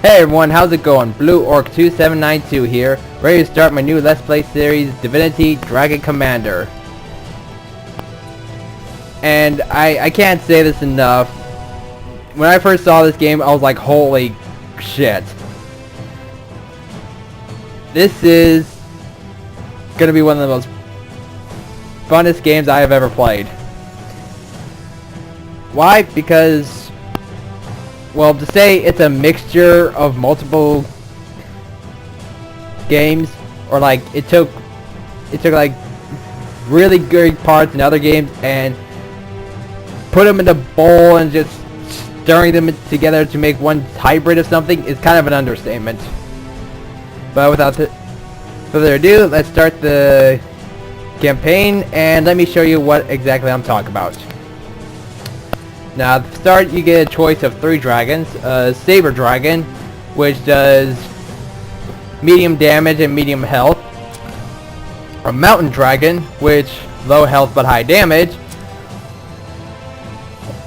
Hey everyone, how's it going? Blue Orc 2792 here, ready to start my new Let's Play series, Divinity Dragon Commander. And I can't say this enough. When I first saw this game, I was like, holy shit. This is gonna be one of the most funnest games I have ever played. Why? Because, well, to say it's a mixture of multiple games, or like it took like really good parts in other games and put them in a bowl and just stirring them together to make one hybrid of something is kind of an understatement. But without further ado, let's start the campaign and let me show you what exactly I'm talking about. Now, at the start, you get a choice of 3 dragons. Saber Dragon, which does medium damage and medium health. A Mountain Dragon, which low health but high damage.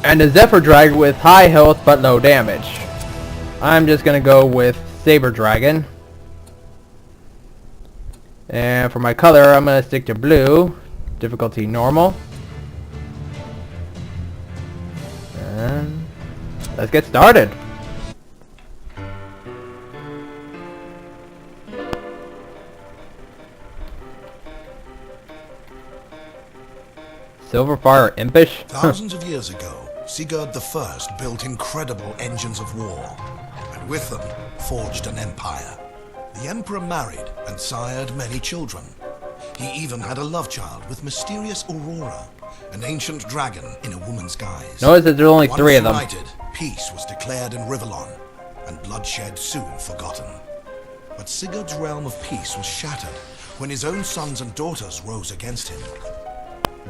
And a Zephyr Dragon with high health but low damage. I'm just going to go with Saber Dragon. And for my color, I'm going to stick to blue. Difficulty normal. And let's get started. Silverfire Impish? Thousands of years ago, Sigurd I built incredible engines of war, and with them forged an empire. The emperor married and sired many children. He even had a love child with mysterious Aurora, an ancient dragon in a woman's guise. Notice that there's only 3 of them. Once united, peace was declared in Rivellon, and bloodshed soon forgotten. But Sigurd's realm of peace was shattered when his own sons and daughters rose against him.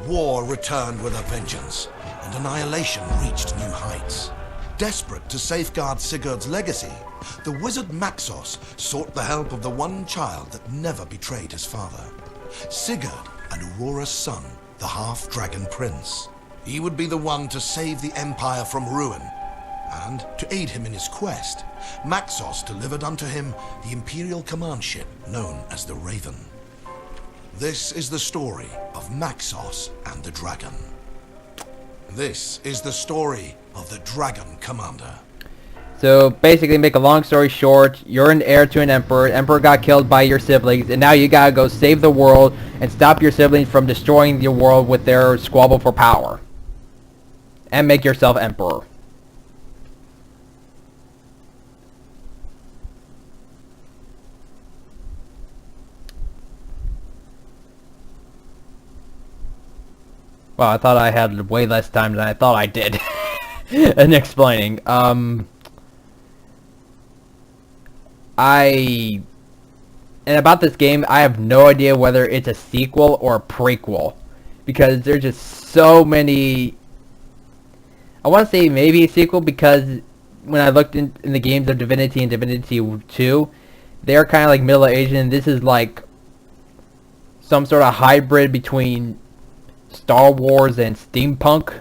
War returned with a vengeance, and annihilation reached new heights. Desperate to safeguard Sigurd's legacy, the wizard Maxos sought the help of the one child that never betrayed his father, Sigurd and Aurora's son, the half-dragon prince. He would be the one to save the empire from ruin, and to aid him in his quest, Maxos delivered unto him the imperial command ship known as the Raven. This is the story of Maxos and the dragon. This is the story of the Dragon Commander. So basically, make a long story short, you're an heir to an emperor. Emperor got killed by your siblings, and now you gotta go save the world and stop your siblings from destroying your world with their squabble for power. And make yourself emperor. Well, I thought I had way less time than I thought I did in explaining. And about this game, I have no idea whether it's a sequel or a prequel, because there's just so many. I want to say maybe a sequel, because when I looked in the games of Divinity and Divinity 2, they're kind of like Middle Asian, and this is like some sort of hybrid between Star Wars and steampunk,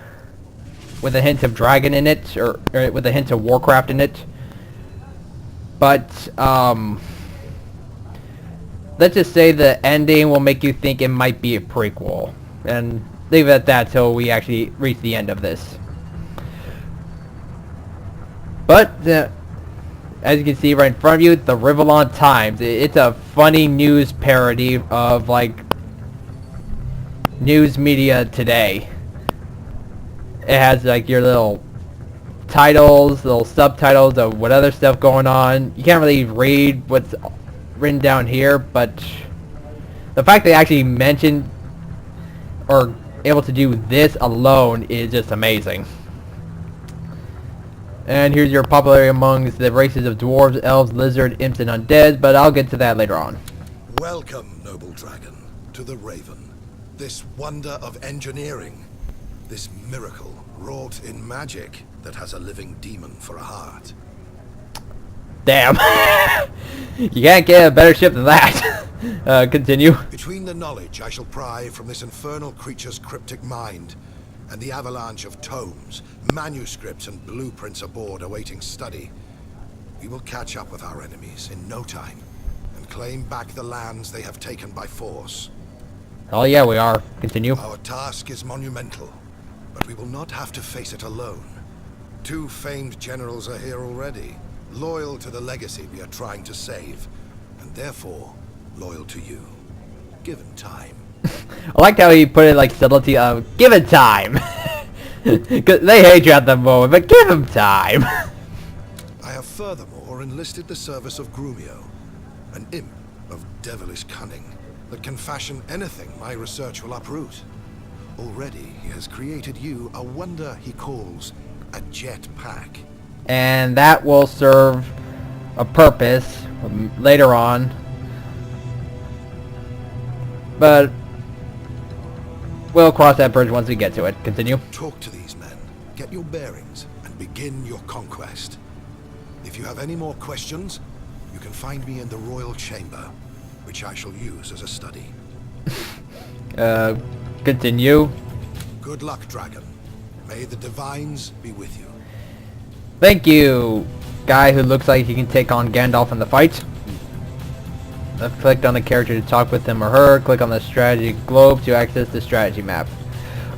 with a hint of dragon in it, or with a hint of Warcraft in it. But let's just say the ending will make you think it might be a prequel, and leave it at that till we actually reach the end of this. But as you can see right in front of you, the Rivellon Times. It's a funny news parody of like news media today. It has like your little titles, little subtitles of what other stuff going on. You can't really read what's written down here, but the fact they actually mentioned or able to do this alone is just amazing. And here's your popularity amongst the races of dwarves, elves, lizard, imps, and undead, but I'll get to that later on. Welcome, noble dragon, to the Raven. This wonder of engineering, this miracle wrought in magic that has a living demon for a heart. Damn. You can't get a better ship than that. Continue. Between the knowledge I shall pry from this infernal creature's cryptic mind and the avalanche of tomes, manuscripts, and blueprints aboard awaiting study, We will catch up with our enemies in no time and claim back the lands they have taken by force. Oh yeah, we are. Continue. Our task is monumental, but we will not have to face it alone. 2 famed generals are here already, loyal to the legacy we are trying to save, and therefore loyal to you, given time. I liked how he put it like subtlety of, give it time. Cause they hate you at the moment, but give him time. I have furthermore enlisted the service of Grumio, an imp of devilish cunning that can fashion anything my research will uproot. Already he has created you a wonder he calls a jet pack. And that will serve a purpose later on. But we'll cross that bridge once we get to it. Continue. Talk to these men, get your bearings, and begin your conquest. If you have any more questions, you can find me in the royal chamber, which I shall use as a study. Continue. Good luck, dragon. May the divines be with you. Thank you, guy who looks like he can take on Gandalf in the fight. I've clicked on the character to talk with him or her. Click on the strategy globe to access the strategy map.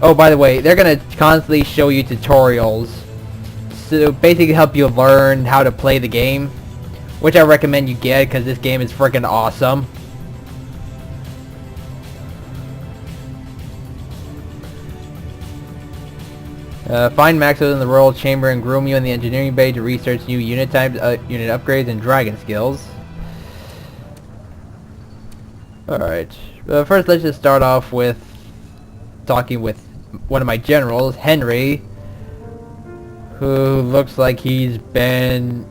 Oh, by the way, they're going to constantly show you tutorials to basically help you learn how to play the game, which I recommend you get because this game is freaking awesome. Find Maxos in the Royal Chamber and groom you in the engineering bay to research new unit types, unit upgrades, and dragon skills. Alright. First, let's just start off with talking with one of my generals, Henry, who looks like he's been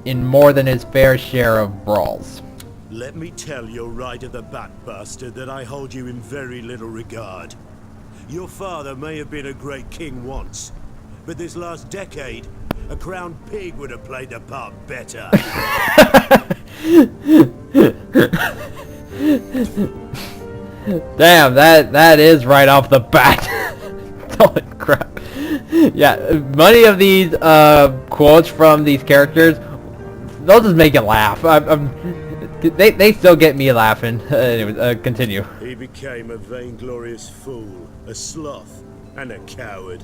in more than his fair share of brawls. Let me tell you right at the back, bastard, that I hold you in very little regard. Your father may have been a great king once, but this last decade, a crowned pig would have played the part better. Damn, that is right off the bat. Holy crap. Yeah, many of these quotes from these characters, they'll just make you laugh. They still get me laughing. Anyways, continue. He became a vainglorious fool, a sloth, and a coward.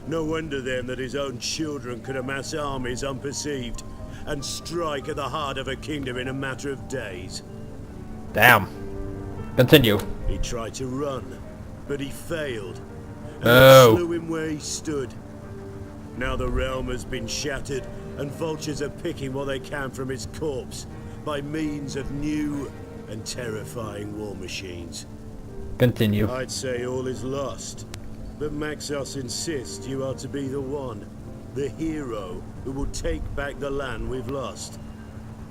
No wonder then that his own children could amass armies unperceived and strike at the heart of a kingdom in a matter of days. Damn. Continue. He tried to run, but he failed. And slew him where he stood. Now the realm has been shattered, and vultures are picking what they can from his corpse by means of new and terrifying war machines. Continue. I'd say all is lost, but Maxos insists you are to be the one, the hero, who will take back the land we've lost.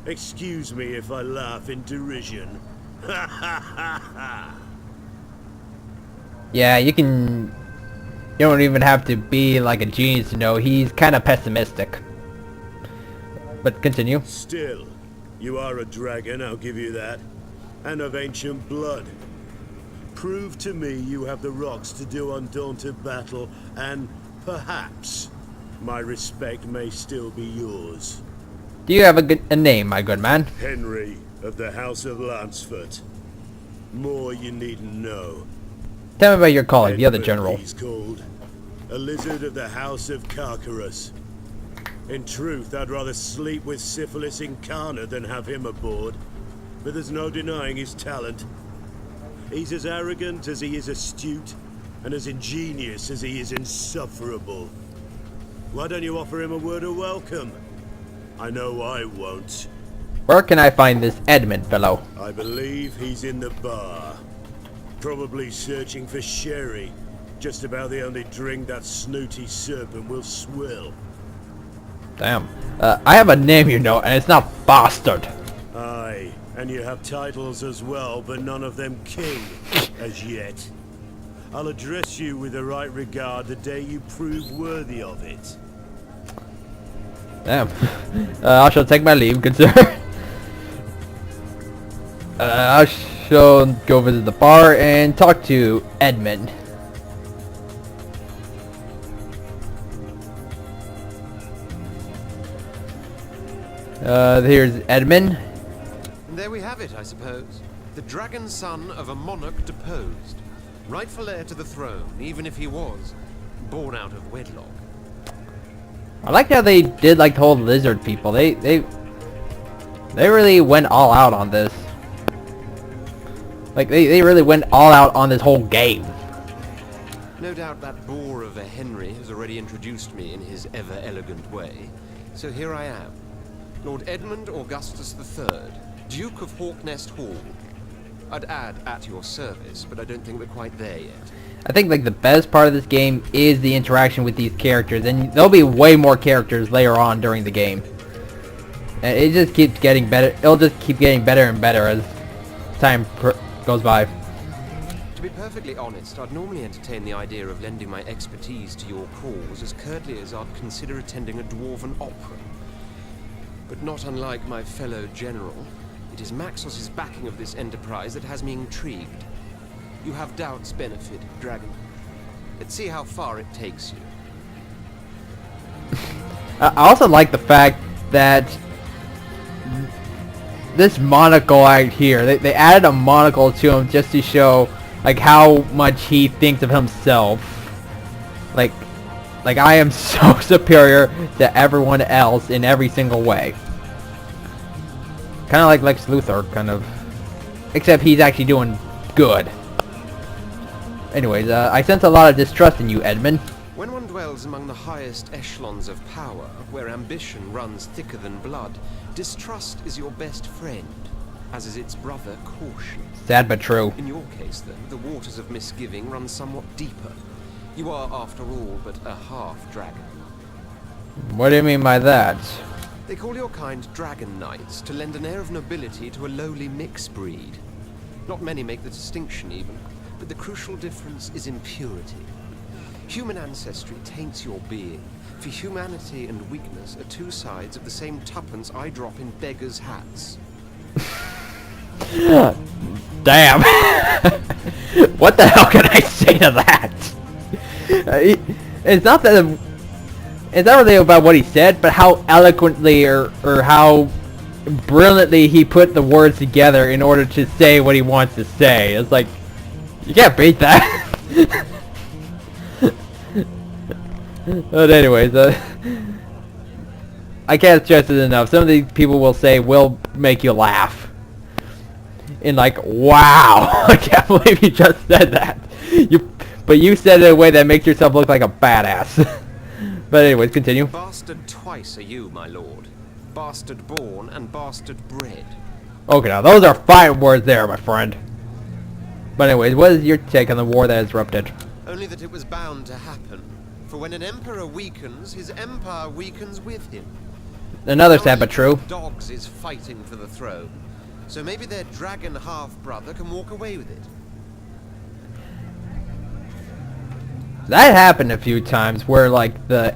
Excuse me if I laugh in derision. Ha ha ha ha! Yeah, you don't even have to be like a genius to know he's kind of pessimistic. But continue. Still, you are a dragon, I'll give you that. And of ancient blood. Prove to me you have the rocks to do undaunted battle, and perhaps my respect may still be yours. Do you have a name, my good man? Henry of the House of Lanceford. More you needn't know. Tell me about your colleague, the other general. He's called a lizard of the House of Carcarus. In truth, I'd rather sleep with syphilis incarnate than have him aboard. But there's no denying his talent. He's as arrogant as he is astute, and as ingenious as he is insufferable. Why don't you offer him a word of welcome? I know I won't. Where can I find this Edmund fellow? I believe he's in the bar. Probably searching for sherry. Just about the only drink that snooty serpent will swill. Damn. I have a name, you know, and it's not Bastard. Aye, and you have titles as well, but none of them king, as yet. I'll address you with the right regard the day you prove worthy of it. Damn. I shall take my leave, good sir. I shall go visit the bar and talk to Edmund. Here's Edmund. And there we have it, I suppose. The dragon son of a monarch deposed. Rightful heir to the throne, even if he was born out of wedlock. I like how they did like the whole lizard people. They really went all out on this. Like they really went all out on this whole game. No doubt that boar of a Henry has already introduced me in his ever-elegant way. So here I am, Lord Edmund Augustus III, Duke of Hawknest Hall. I'd add at your service, but I don't think we're quite there yet. I think like the best part of this game is the interaction with these characters, and there'll be way more characters later on during the game. And it just keeps getting better. It'll just keep getting better and better as time goes by. To be perfectly honest, I'd normally entertain the idea of lending my expertise to your cause as curtly as I'd consider attending a dwarven opera. But not unlike my fellow general, it is Maxos's backing of this enterprise that has me intrigued. You have doubts benefit, Dragon. Let's see how far it takes you. I also like the fact that this monocle right here, they added a monocle to him just to show like how much he thinks of himself. Like I am so superior to everyone else in every single way. Kind of like Lex Luthor, kind of. Except he's actually doing good. Anyways, I sense a lot of distrust in you, Edmund. When one dwells among the highest echelons of power, where ambition runs thicker than blood, distrust is your best friend, as is its brother, caution. Sad but true. In your case, though, the waters of misgiving run somewhat deeper. You are, after all, but a half-dragon. What do you mean by that? They call your kind dragon knights to lend an air of nobility to a lowly mixed breed. Not many make the distinction, even, but the crucial difference is in purity. Human ancestry taints your being, for humanity and weakness are two sides of the same tuppence I drop in beggars' hats. Damn. What the hell can I say to that? It's not that it's not really about what he said, but how eloquently or how brilliantly he put the words together in order to say what he wants to say. It's like, you can't beat that. But anyways, I can't stress it enough. Some of these people will say will make you laugh. In like, wow, I can't believe you just said that. But you said it in a way that makes yourself look like a badass. But anyways, continue. Bastard twice are you, my lord. Bastard born and bastard bred. Okay, now those are fine words there, my friend. But anyways, what is your take on the war that has erupted? Only that it was bound to happen. For when an emperor weakens, his empire weakens with him. Another sad but true. Dogs is fighting for the throne. So maybe their dragon half-brother can walk away with it. That happened a few times where like the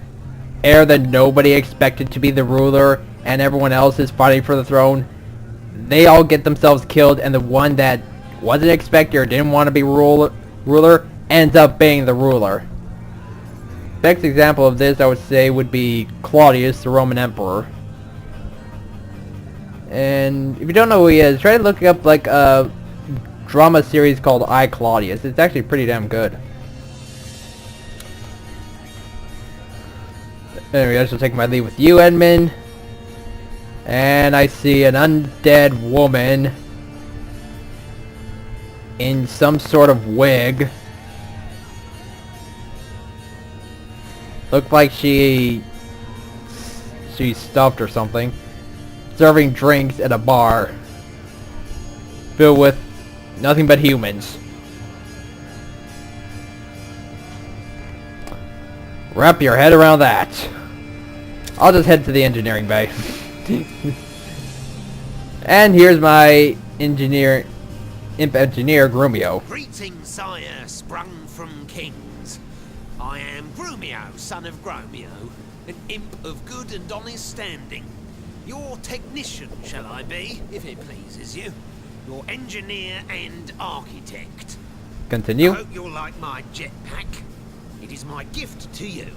heir that nobody expected to be the ruler and everyone else is fighting for the throne, they all get themselves killed, and the one that wasn't expected or didn't want to be ruler ends up being the ruler. Best example of this, I would say, would be Claudius, the Roman emperor. And if you don't know who he is, try to look up like a drama series called I, Claudius. It's actually pretty damn good. Anyway, I shall take my leave with you, Edmund. And I see an undead woman in some sort of wig. Looked like she's stuffed or something. Serving drinks at a bar filled with nothing but humans. Wrap your head around that. I'll just head to the engineering bay. And here's my imp engineer, Grumio. Greetings, sire, sprung from kings. I am Grumio, son of Gromio, an imp of good and honest standing. Your technician, shall I be, if it pleases you. Your engineer and architect. Continue. I hope you'll like my jetpack. It is my gift to you.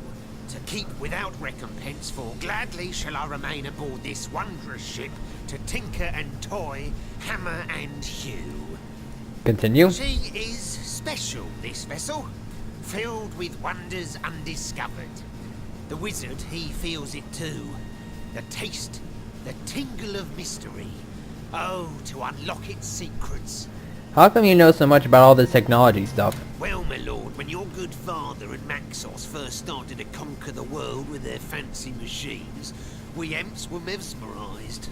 to keep without recompense, for gladly shall I remain aboard this wondrous ship to tinker and toy, hammer and hew. Continue. She is special, this vessel, filled with wonders undiscovered. The wizard, he feels it too. The taste, the tingle of mystery. Oh, to unlock its secrets. How come you know so much about all this technology stuff? Well, my lord, when your good father and Maxos first started to conquer the world with their fancy machines, we Emps were mesmerised.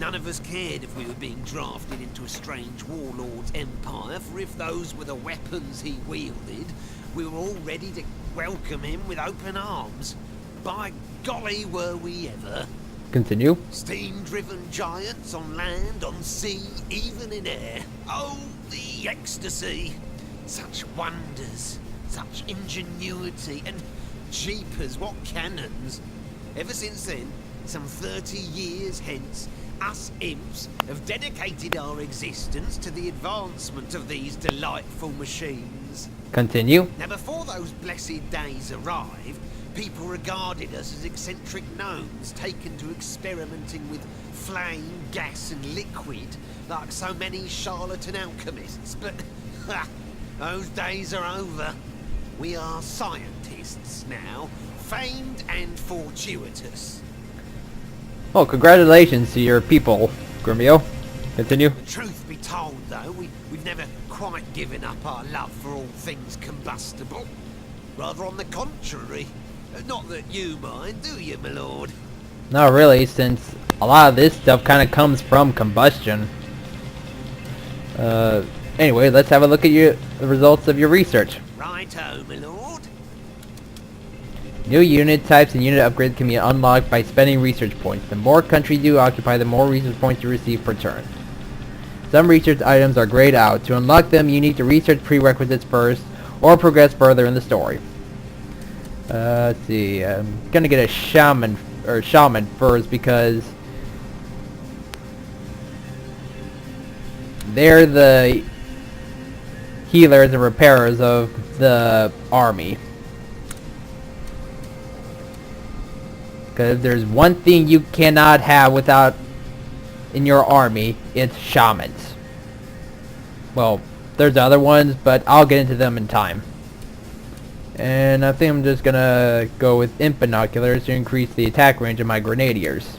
None of us cared if we were being drafted into a strange warlord's empire, for if those were the weapons he wielded, we were all ready to welcome him with open arms. By golly, were we ever. Continue. Steam-driven giants on land, on sea, even in air. Oh, the ecstasy! Such wonders, such ingenuity, and jeepers, what cannons! Ever since then, some 30 years hence, us imps have dedicated our existence to the advancement of these delightful machines. Continue. Now, before those blessed days arrived, people regarded us as eccentric gnomes taken to experimenting with flame, gas and liquid like so many charlatan alchemists. But, ha! Those days are over. We are scientists now, famed and fortuitous. Oh, congratulations to your people, Grumio. Continue. The truth be told, though, we've never quite given up our love for all things combustible. Rather on the contrary. Not that you mind, do you, my lord? Not really, since a lot of this stuff kind of comes from combustion. Anyway, let's have a look at the results of your research. Righto, my lord. New unit types and unit upgrades can be unlocked by spending research points. The more countries you occupy, the more research points you receive per turn. Some research items are grayed out. To unlock them, you need to research prerequisites first, or progress further in the story. Let's see. I'm gonna get a shaman first because they're the healers and repairers of the army. Because if there's one thing you cannot have without in your army, it's shamans. Well, there's other ones, but I'll get into them in time. And I think I'm just gonna go with imp binoculars to increase the attack range of my grenadiers.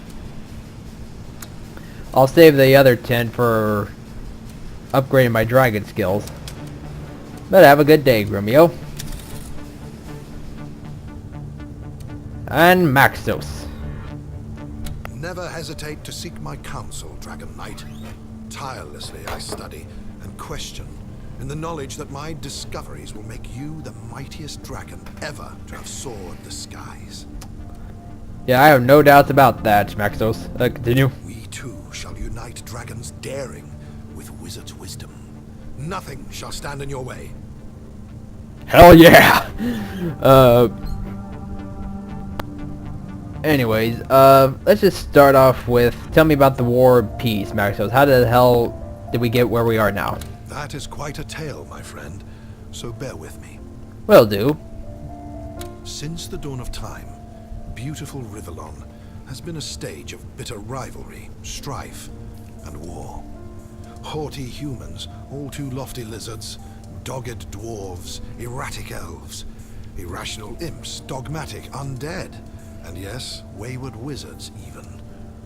I'll save the other 10 for upgrading my dragon skills. But have a good day, Grumio. And Maxos. Never hesitate to seek my counsel, Dragon Knight. Tirelessly I study and question, in the knowledge that my discoveries will make you the mightiest dragon ever to have soared the skies. Yeah, I have no doubts about that, Maxos. Continue. We too shall unite dragons' daring with wizards' wisdom. Nothing shall stand in your way. Hell yeah! Anyways, let's just start off with, tell me about the War and Peace, Maxos. How the hell did we get where we are now? That is quite a tale, my friend, so bear with me. Will do. Since the dawn of time, beautiful Rivellon has been a stage of bitter rivalry, strife, and war. Haughty humans, all too lofty lizards, dogged dwarves, erratic elves, irrational imps, dogmatic undead, and yes, wayward wizards even,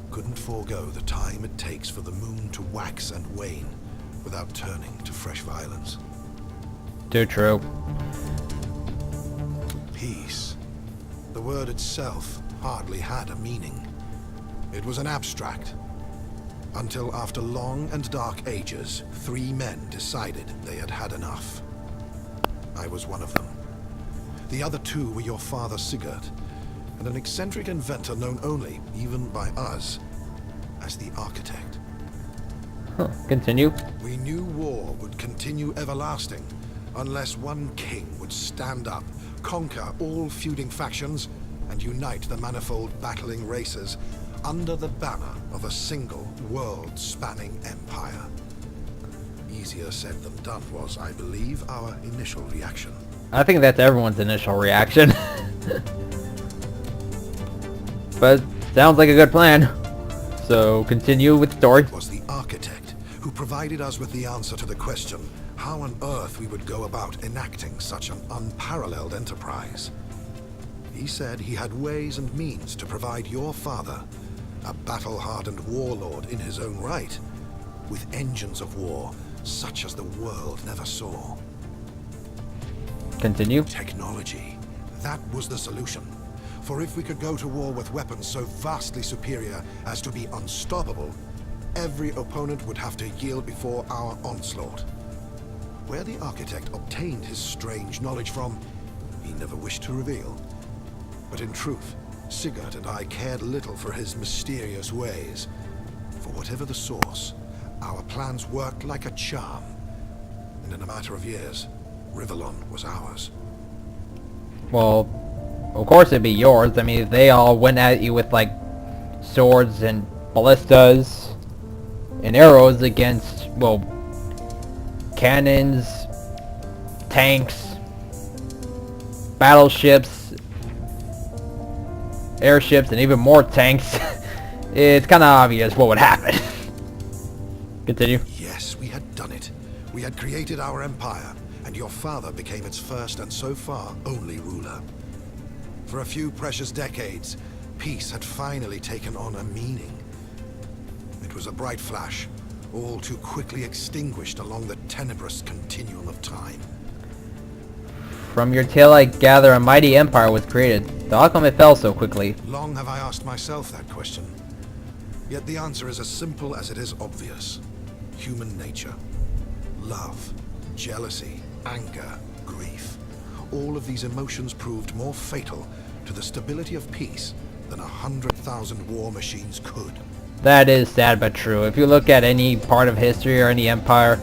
couldn't forego the time it takes for the moon to wax and wane without turning to fresh violence. Too true. Peace. The word itself hardly had a meaning. It was an abstract. Until after long and dark ages, 3 men decided they had had enough. I was one of them. The other 2 were your father Sigurd, and an eccentric inventor known only, even by us, as the Architect. Huh. Continue. We knew war would continue everlasting, unless one king would stand up, conquer all feuding factions, and unite the manifold battling races under the banner of a single world-spanning empire. Easier said than done was, I believe, our initial reaction. I think that's everyone's initial reaction. but sounds like a good plan. So continue with the story. It was the architect who provided us with the answer to the question how on earth we would go about enacting such an unparalleled enterprise. He said he had ways and means to provide your father, a battle-hardened warlord in his own right, with engines of war such as the world never saw. Continue. Technology. That was the solution. For if we could go to war with weapons so vastly superior as to be unstoppable, every opponent would have to yield before our onslaught. Where the architect obtained his strange knowledge from, he never wished to reveal. But in truth, Sigurd and I cared little for his mysterious ways. For whatever the source, our plans worked like a charm. And in a matter of years, Rivellon was ours. Well, of course it'd be yours. I mean, they all went at you with, like, swords and ballistas and arrows against, well, cannons, tanks, battleships, airships, and even more tanks. It's kind of obvious what would happen. Continue. Yes, we had done it. We had created our empire, and your father became its first and so far only ruler. For a few precious decades, peace had finally taken on a meaning. It was a bright flash, all too quickly extinguished along the tenebrous continuum of time. From your tale I gather a mighty empire was created. So how come it fell so quickly? Long have I asked myself that question. Yet the answer is as simple as it is obvious. Human nature. Love, jealousy, anger, grief. All of these emotions proved more fatal to the stability of peace than 100,000 war machines could. That is sad but true. If you look at any part of history or any empire,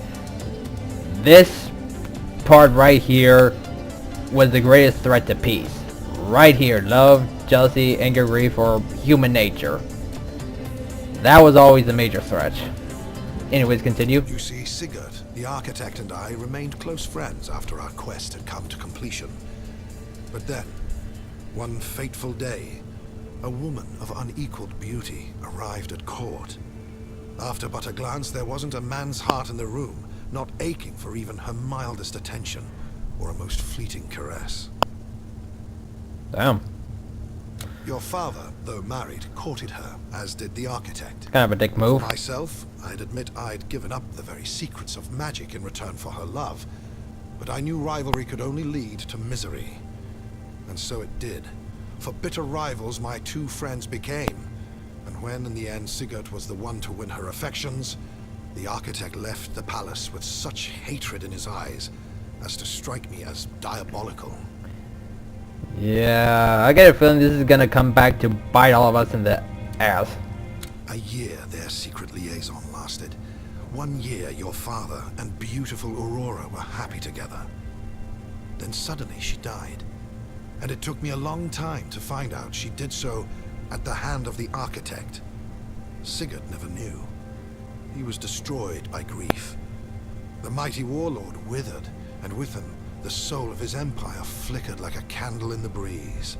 this part right here was the greatest threat to peace. Right here, love, jealousy, anger, grief, or human nature. That was always the major threat. Anyways, continue. You see, Sigurd, the architect, and I remained close friends after our quest had come to completion. But then, one fateful day, a woman of unequaled beauty arrived at court. After but a glance, there wasn't a man's heart in the room, not aching for even her mildest attention or a most fleeting caress. Damn. Your father, though married, courted her, as did the architect. Kind of a dick move. Myself, I'd admit I'd given up the very secrets of magic in return for her love, but I knew rivalry could only lead to misery. And so it did. For bitter rivals my two friends became, and when in the end Sigurd was the one to win her affections, the architect left the palace with such hatred in his eyes as to strike me as diabolical. Yeah, I get a feeling this is gonna come back to bite all of us in the ass. A year their secret liaison lasted. 1 year your father and beautiful Aurora were happy together. Then suddenly she died. And it took me a long time to find out she did so at the hand of the architect. Sigurd never knew. He was destroyed by grief. The mighty warlord withered, and with him, the soul of his empire flickered like a candle in the breeze,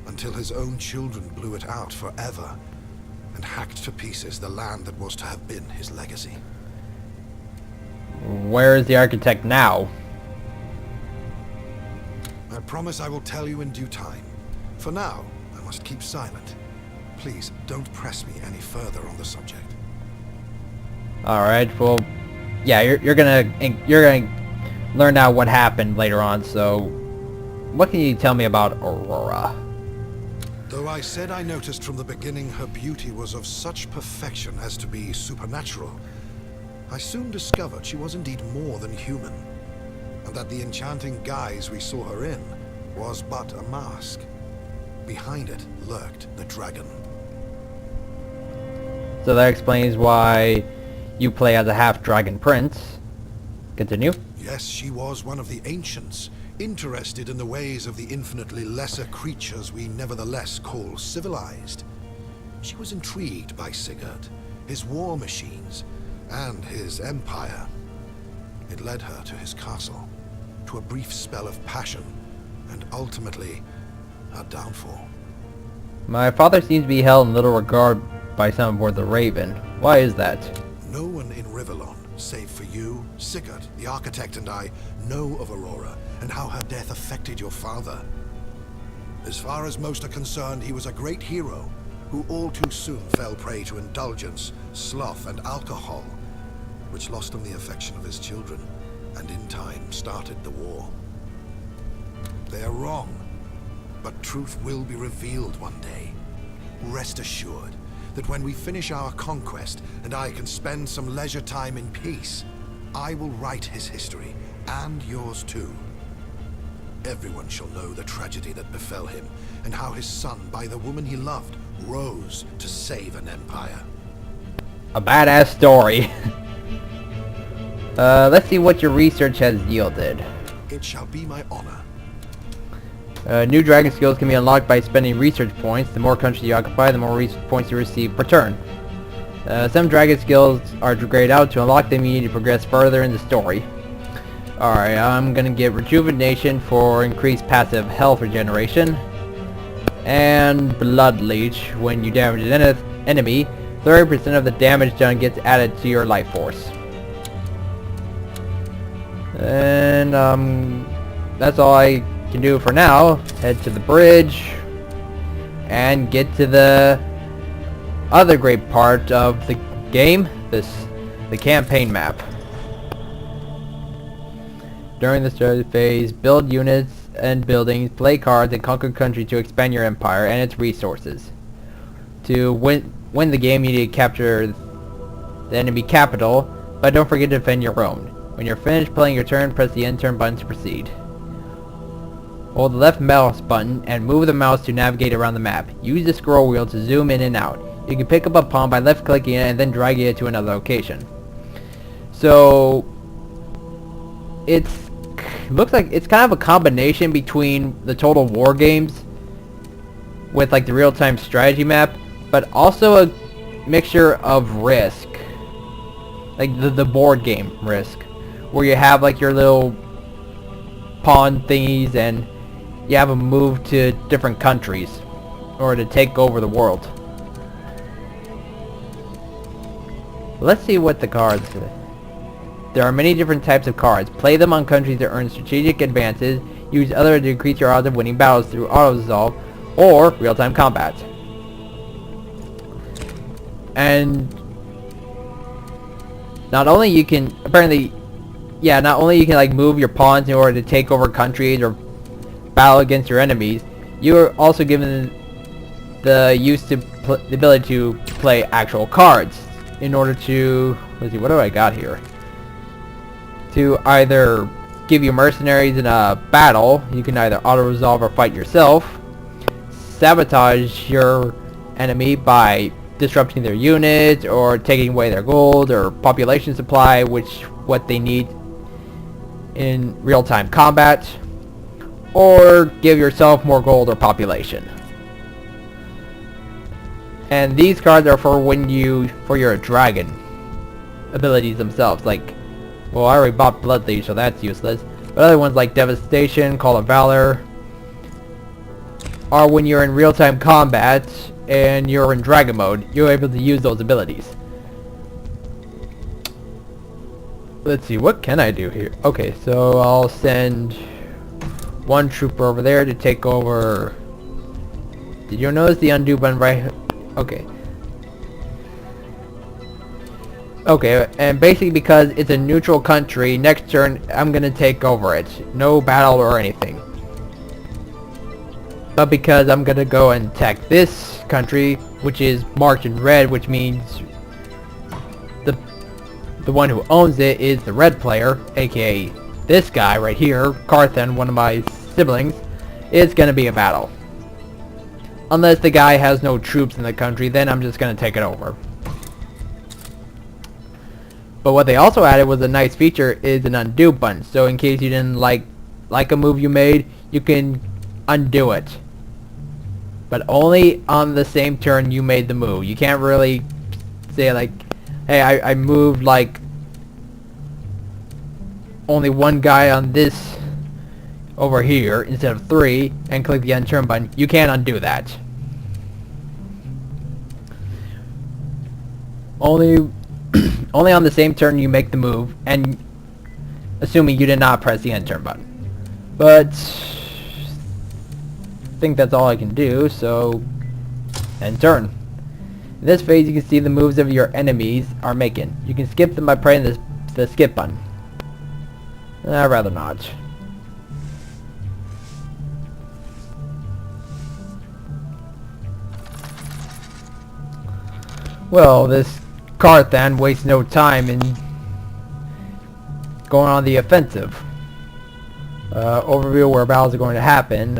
until his own children blew it out forever and hacked to pieces the land that was to have been his legacy. Where is the architect now? I promise I will tell you in due time. For now, I must keep silent. Please don't press me any further on the subject. Alright, well, yeah, you're gonna learn out what happened later on, so what can you tell me about Aurora? Though I said I noticed from the beginning her beauty was of such perfection as to be supernatural, I soon discovered she was indeed more than human, and that the enchanting guise we saw her in was but a mask. Behind it lurked the dragon. So that explains why you play as a half-dragon prince. Continue. Yes, she was one of the ancients, interested in the ways of the infinitely lesser creatures we nevertheless call civilized. She was intrigued by Sigurd, his war machines, and his empire. It led her to his castle, to a brief spell of passion, and ultimately, her downfall. My father seems to be held in little regard by some aboard the Raven. Why is that? No one in Rivellon, save for you, Sigurd, the architect, and I, know of Aurora and how her death affected your father. As far as most are concerned, he was a great hero who all too soon fell prey to indulgence, sloth, and alcohol, which lost him the affection of his children, and in time started the war. They are wrong, but truth will be revealed one day. Rest assured that when we finish our conquest and I can spend some leisure time in peace, I will write his history, and yours too. Everyone shall know the tragedy that befell him, and how his son, by the woman he loved, rose to save an empire. A badass story. Let's see what your research has yielded. It shall be my honor. New dragon skills can be unlocked by spending research points. The more countries you occupy, the more research points you receive per turn. Some dragon skills are grayed out. To unlock them, you need to progress further in the story. Alright, I'm gonna get Rejuvenation for increased passive health regeneration. And Blood Leech. When you damage an enemy, 30% of the damage done gets added to your life force. And, that's all I can do for now. Head to the bridge and get to the other great part of the game, the campaign map. During the story phase, build units and buildings, play cards, and conquer country to expand your empire and its resources. To win the game, you need to capture the enemy capital, but don't forget to defend your own. When you're finished playing your turn, press the end turn button to proceed. Hold the left mouse button and move the mouse to navigate around the map. Use the scroll wheel to zoom in and out. You can pick up a pawn by left clicking it and then dragging it to another location. So looks like it's kind of a combination between the Total War games with like the real-time strategy map, but also a mixture of Risk, like the board game Risk, where you have like your little pawn thingies and you have them move to different countries or to take over the world. Let's see what the cards do. There are many different types of cards. Play them on countries to earn strategic advances. Use other to increase your odds of winning battles through auto-resolve or real-time combat. And not only you can not only you can like move your pawns in order to take over countries or battle against your enemies, you are also given the ability to play actual cards in order to, let's see, what do I got here? To either give you mercenaries in a battle, you can either auto-resolve or fight yourself, sabotage your enemy by disrupting their units or taking away their gold or population supply, what they need in real-time combat, or give yourself more gold or population. And these cards are for for your dragon abilities themselves, like, well, I already bought Blood Leech, so that's useless. But other ones like Devastation, Call of Valor, are when you're in real-time combat and you're in dragon mode, you're able to use those abilities. Let's see, what can I do here? Okay, so I'll send one trooper over there to take over. Did you notice the undo button right? Okay. Okay, and basically because it's a neutral country, next turn I'm gonna take over it. No battle or anything. But because I'm gonna go and attack this country, which is marked in red, which means the one who owns it is the red player, aka this guy right here, Carthan, one of my siblings, it's gonna be a battle. Unless the guy has no troops in the country, then I'm just gonna take it over. But what they also added was a nice feature is an undo button. So in case you didn't like a move you made, you can undo it. But only on the same turn you made the move. You can't really say like, hey, I moved like only one guy on this over here instead of 3 and click the unturn button. You can't undo that. Only only on the same turn you make the move, and assuming you did not press the end turn button. But I think that's all I can do, so end turn. In this phase you can see the moves of your enemies are making. You can skip them by pressing the skip button. I'd rather not. Well, this Carthan wastes no time in going on the offensive. Overview where battles are going to happen.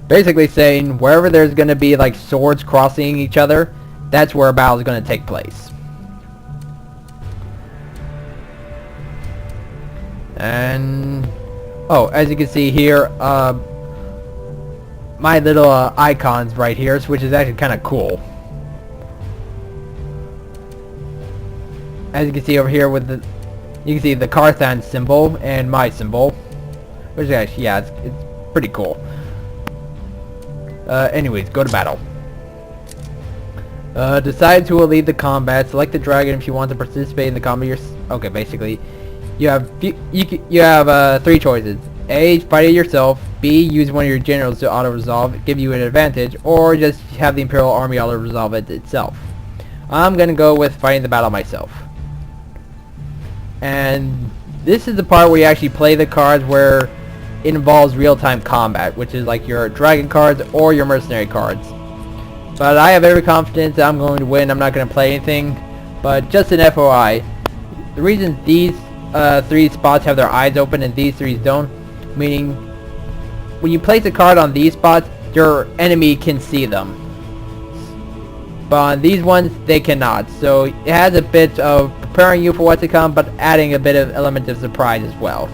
Basically saying wherever there's going to be like swords crossing each other, that's where a battle is going to take place. And oh, as you can see here, my little icons right here, which is actually kind of cool. As you can see over here with the, you can see the Carthan symbol and my symbol, which is actually, yeah, it's pretty cool. Anyways, go to battle. Decide who will lead the combat. Select the dragon if you want to participate in the combat. Okay, basically, you have three choices. A, fight it yourself. B, use one of your generals to auto-resolve, give you an advantage, or just have the Imperial Army auto-resolve it itself. I'm gonna go with fighting the battle myself. And this is the part where you actually play the cards where it involves real-time combat, which is like your dragon cards or your mercenary cards. But I have every confidence that I'm going to win. I'm not going to play anything. But just an FYI, the reason these three spots have their eyes open and these three don't, meaning when you place a card on these spots, your enemy can see them. But on these ones, they cannot. So it has a bit of preparing you for what's to come, but adding a bit of element of surprise as well.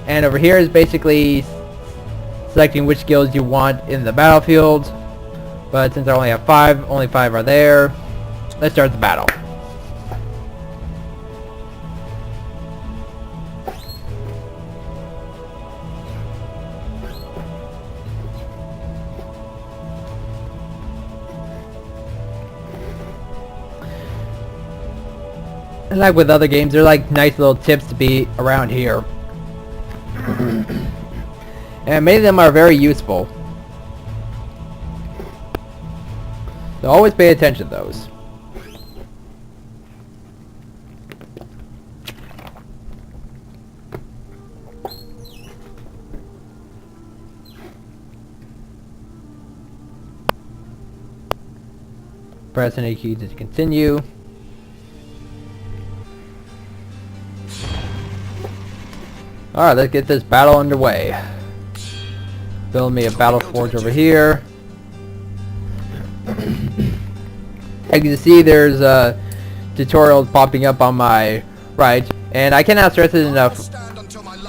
And over here is basically selecting which skills you want in the battlefield. But since I only have 5, only 5 are there. Let's start the battle. And like with other games, they're like nice little tips to be around here. And many of them are very useful. So always pay attention to those. Press any key to continue. Alright, let's get this battle underway. Build me a battle forge over here. As you can see, there's tutorials popping up on my right, and I cannot stress it enough.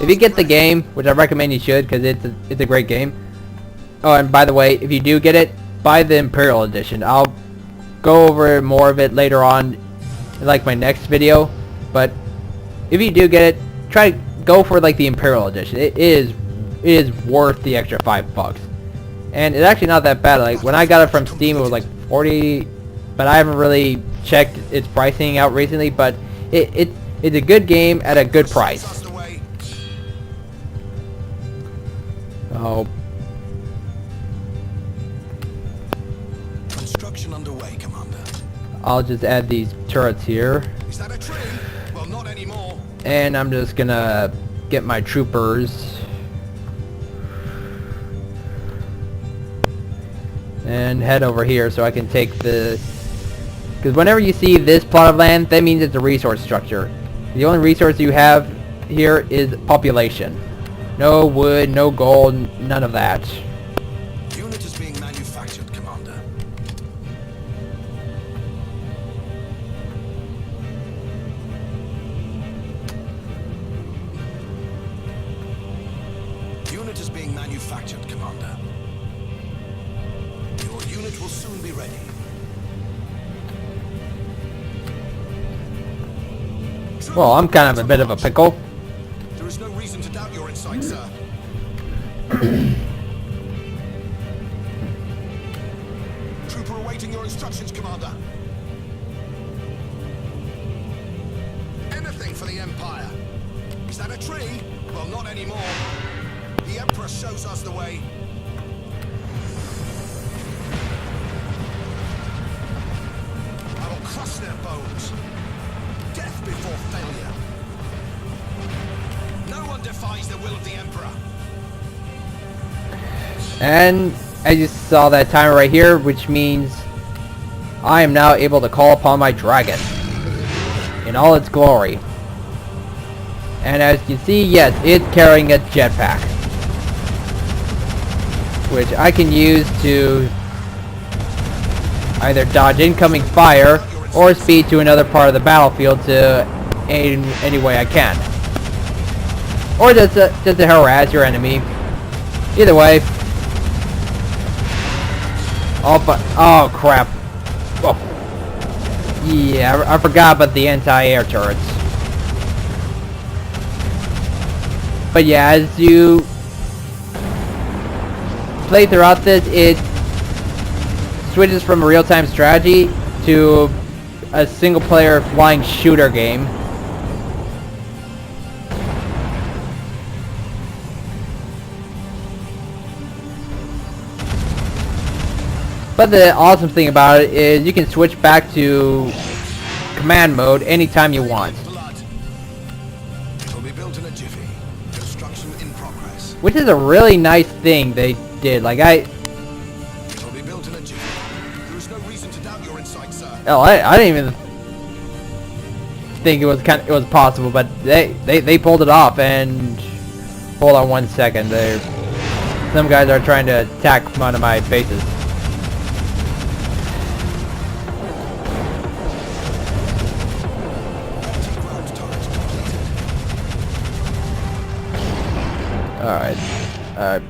If you get the game, which I recommend you should, because it's a great game. Oh, and by the way, if you do get it, buy the Imperial Edition. I'll go over more of it later on, in like my next video. But if you do get it, try to go for like the Imperial Edition. It is worth the extra $5. And it's actually not that bad. Like when I got it from Steam, it was like 40, but I haven't really checked its pricing out recently. But it's a good game at a good price. Oh. Construction underway, Commander. I'll just add these turrets here. Is that a tree? Well, not anymore. And I'm just gonna get my troopers. And head over here so I can take the... Because whenever you see this plot of land, that means it's a resource structure. The only resource you have here is population. No wood, no gold, none of that. Unit is being manufactured, Commander. Unit is being manufactured, Commander. Your unit will soon be ready. Well, I'm kind of a bit of a pickle. There is no reason to doubt your insight, sir. awaiting your instructions, Commander. Anything for the Empire. Is that a tree? Well, not anymore. The Emperor shows us the way. I will crush their bones. Death before failure. No one defies the will of the Emperor. And I just saw that timer right here, which means I am now able to call upon my dragon in all its glory. And as you can see, yes, it's carrying a jetpack, which I can use to either dodge incoming fire or speed to another part of the battlefield to aid in any way I can. Or just to harass your enemy. Either way. Oh crap. Oh. Yeah, I forgot about the anti-air turrets. But yeah, as you play throughout this, it switches from a real-time strategy to a single-player flying shooter game. But the awesome thing about it is you can switch back to command mode anytime you want. It'll be built in a jiffy. Construction in progress. Which is a really nice thing they did. Like It'll be built in a jiffy. There is no reason to doubt your insight, sir. I didn't even think it was possible, but they pulled it off. And hold on one second, some guys are trying to attack one of my bases. Alright,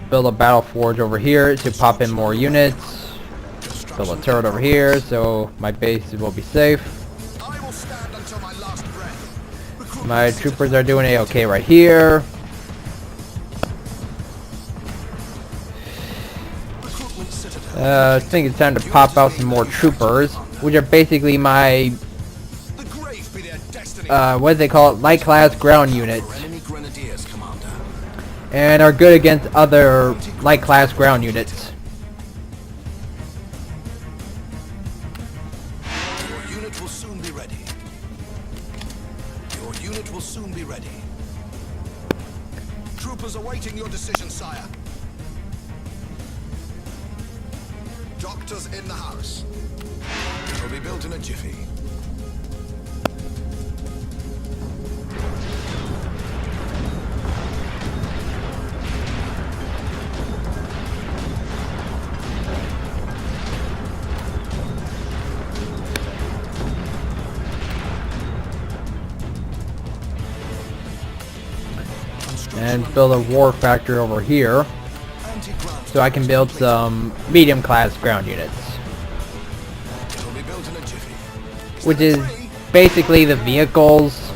build a battle forge over here to pop in more units. Build a turret over here so my base will be safe. I will stand until my last breath. My troopers are doing A-okay right here. I think it's time to pop out some more troopers, which are basically my what do they call it? Light class ground units. And are good against other light class ground units. Your unit will soon be ready. Your unit will soon be ready. Troopers awaiting your decision, sire. Doctors in the house. It will be built in a jiffy. And build a war factory over here so I can build some medium class ground units, which is basically the vehicles.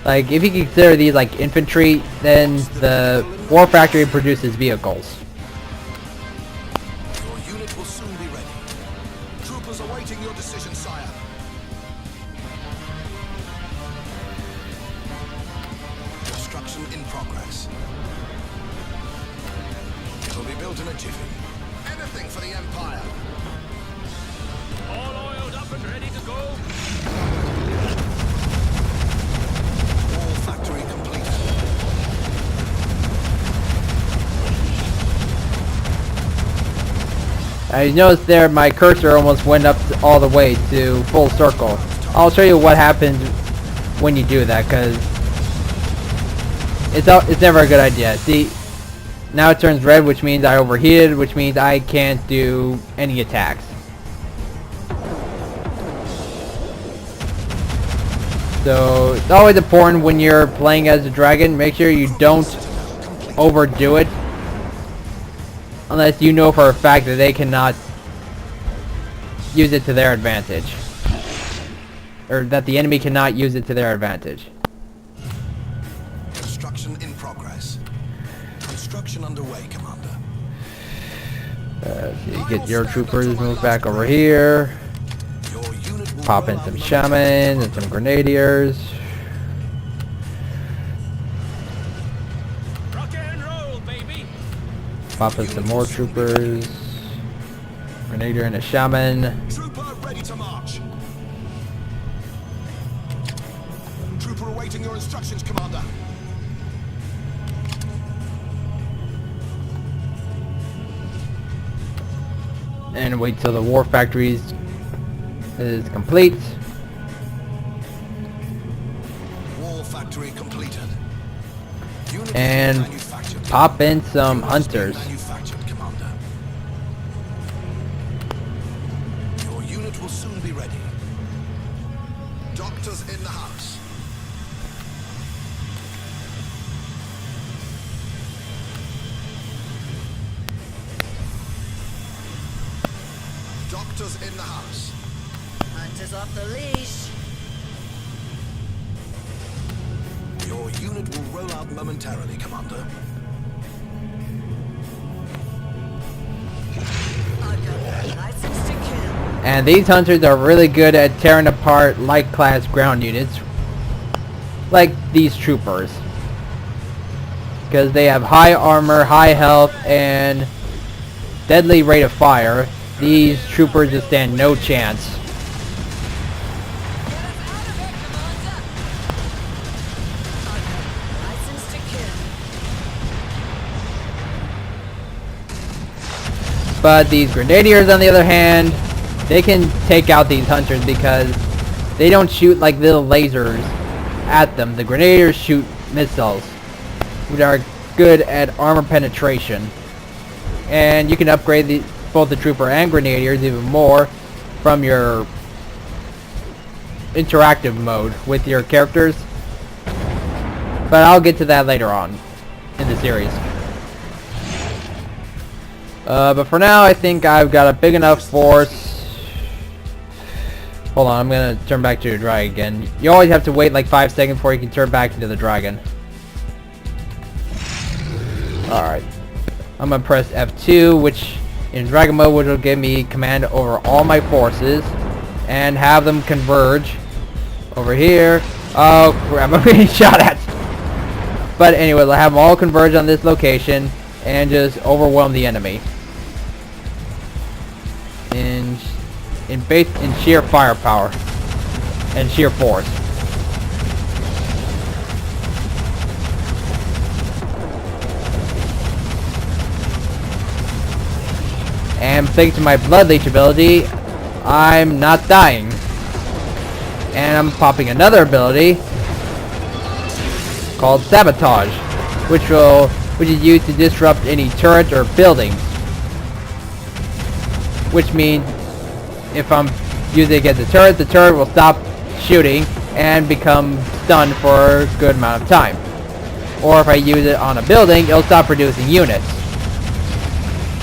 Like, if you consider these like infantry, then the war factory produces vehicles. Your unit will soon be ready. Troopers awaiting your decision, sire. Construction in progress. It will be built in a jiffy. Anything for the Empire. All oiled up and ready to go. All factory completed. I noticed there my cursor almost went up all the way to full circle. I'll show you what happens when you do that, because it's never a good idea. See, now it turns red, which means I overheated, which means I can't do any attacks. So it's always important when you're playing as a dragon, make sure you don't overdo it, unless you know for a fact that they cannot use it to their advantage, or that the enemy cannot use it to their advantage. Construction in progress. Construction underway, Commander. So you get your troopers moved back over here. Your unit will Pop in some shamans and some grenadiers. Rock and roll, baby. Pop in some more troopers. Grenadier and a shaman. Trooper ready to march. Trooper awaiting your instructions, Commander. And wait till the war factories is complete. War factory completed. Unit And manufactured. pop in some Units hunters. manufactured, Commander. Your unit will soon be ready. Doctors in the house. Doctors in the house. Hunters off the leash. Your unit will roll out momentarily, Commander. I've got a license to kill. And these hunters are really good at tearing apart light class ground units. Like these troopers. Because they have high armor, high health, and deadly rate of fire. These troopers just stand no chance. License to kill. But these grenadiers, on the other hand, they can take out these hunters because they don't shoot like little lasers at them. The grenadiers shoot missiles, which are good at armor penetration. And you can upgrade both the trooper and grenadiers even more from your interactive mode with your characters. But I'll get to that later on in the series. But for now, I think I've got a big enough force. Hold on, I'm gonna turn back to the dragon again. You always have to wait like 5 seconds before you can turn back into the dragon. Alright. I'm gonna press F2, which in dragon mode, which will give me command over all my forces and have them converge over here. Oh crap, I'm getting shot at. But anyway, I'll have them all converge on this location and just overwhelm the enemy. In sheer firepower and sheer force. And thanks to my blood leech ability, I'm not dying. And I'm popping another ability called Sabotage, which is used to disrupt any turret or buildings. Which means if I'm using it against the turret will stop shooting and become stunned for a good amount of time. Or if I use it on a building, it'll stop producing units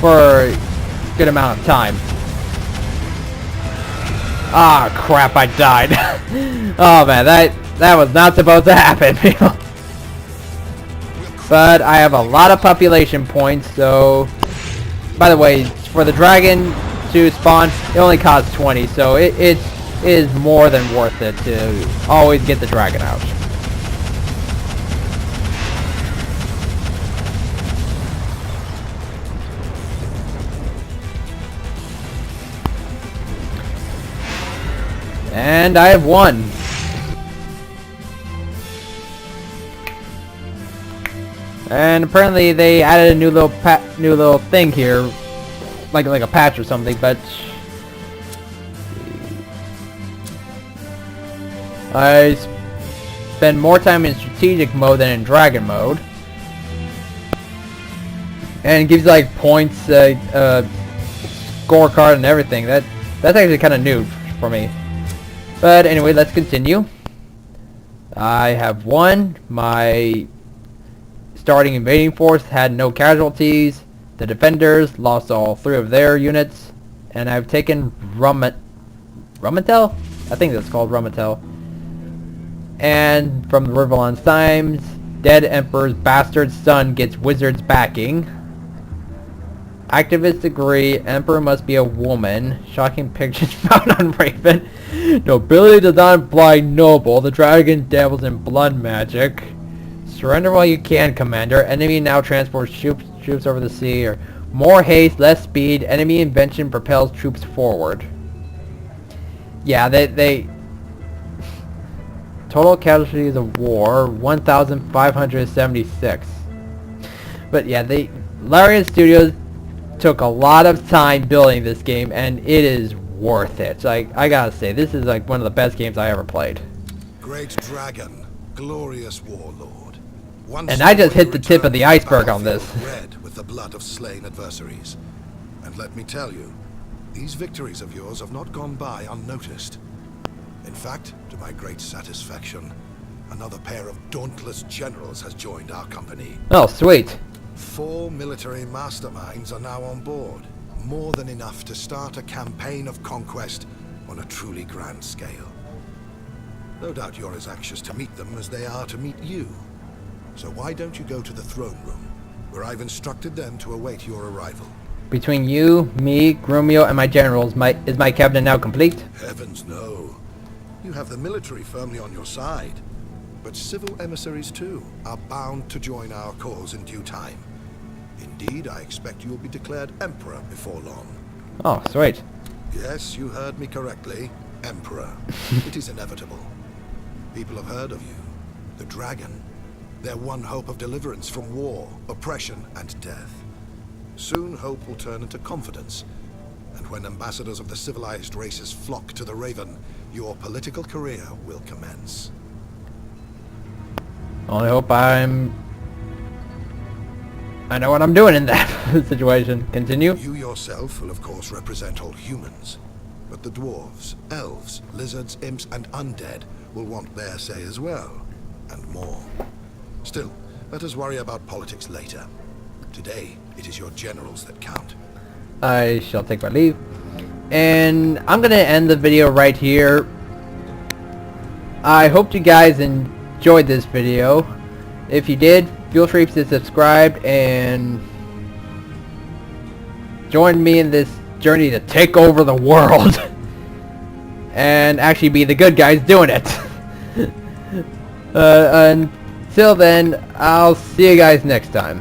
for a good amount of time. Ah, crap, I died. Oh man, that was not supposed to happen, people. But I have a lot of population points, so... By the way, for the dragon to spawn, it only costs 20, so it is more than worth it to always get the dragon out. And I have won. And apparently they added a new little thing here, like a patch or something. But I spend more time in strategic mode than in dragon mode, and it gives you like points, scorecard, and everything. That's actually kind of new for me. But anyway, let's continue. I have won. My starting invading force had no casualties. The defenders lost all 3 of their units. And I've taken Rumetel? I think that's called Rumetel. And from the Riverlands Times, Dead Emperor's bastard son gets wizard's backing. Activists agree. Emperor must be a woman. Shocking pictures found on Raven. Nobility does not imply noble. The dragon dabbles in blood magic. Surrender while you can, Commander. Enemy now transports troops over the sea. Or more haste, less speed. Enemy invention propels troops forward. Yeah, they total casualties of war 1,576. But yeah, Larian Studios took a lot of time building this game, and it is worth it. Like, I gotta say, this is like one of the best games I ever played. Great dragon, glorious warlord. And I just hit the tip of the iceberg on this. Red with the blood of slain adversaries. And let me tell you, these victories of yours have not gone by unnoticed. In fact, to my great satisfaction, another pair of dauntless generals has joined our company. Oh, sweet. 4 military masterminds are now on board. More than enough to start a campaign of conquest on a truly grand scale. No doubt you're as anxious to meet them as they are to meet you. So why don't you go to the throne room, where I've instructed them to await your arrival. Between you, me, Grumio, and my generals, is my cabinet now complete? Heavens no. You have the military firmly on your side. But civil emissaries too are bound to join our cause in due time. Indeed, I expect you will be declared Emperor before long. Oh, sweet. Yes, you heard me correctly. Emperor. It is inevitable. People have heard of you. The dragon. Their one hope of deliverance from war, oppression, and death. Soon hope will turn into confidence. And when ambassadors of the civilized races flock to the Raven, your political career will commence. Only hope I know what I'm doing in that situation. Continue. You yourself will of course represent all humans. But the dwarves, elves, lizards, imps, and undead will want their say as well. And more. Still, let us worry about politics later. Today, it is your generals that count. I shall take my leave. And I'm going to end the video right here. I hope you guys enjoyed this video. If you did, feel free to subscribe and join me in this journey to take over the world. And actually be the good guys doing it. Until then, I'll see you guys next time.